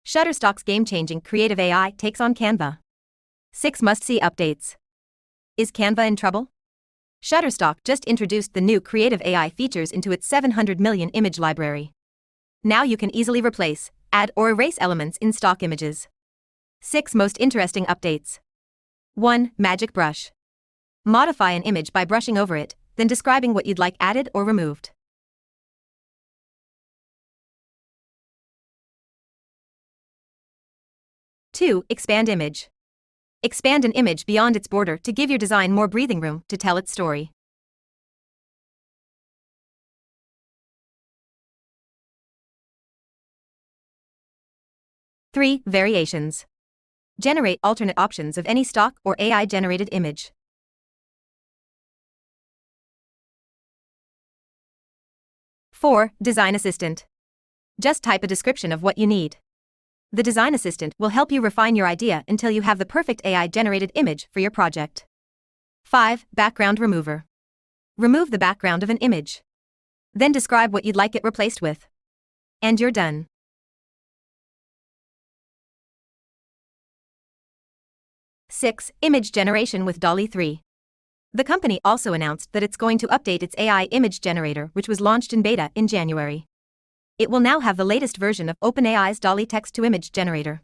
Shutterstock's game-changing creative AI takes on Canva. 6 must-see updates. Is Canva in trouble? Shutterstock just introduced the new creative AI features into its 700 million image library. Now you can easily replace, add, or erase elements in stock images. 6 most interesting updates. 1. Magic brush. Modify an image by brushing over it, then describing what you'd like added or removed. 2. Expand image. Expand an image beyond its border to give your design more breathing room to tell its story. 3. Variations. Generate alternate options of any stock or AI-generated image. 4. Design Assistant. Just type a description of what you need. The Design Assistant will help you refine your idea until you have the perfect AI-generated image for your project. 5. Background Remover. Remove the background of an image. Then describe what you'd like it replaced with. And you're done. 6. Image Generation with DALL-E 3. The company also announced that it's going to update its AI image generator, which was launched in beta in January. It will now have the latest version of OpenAI's DALL-E text-to-image generator.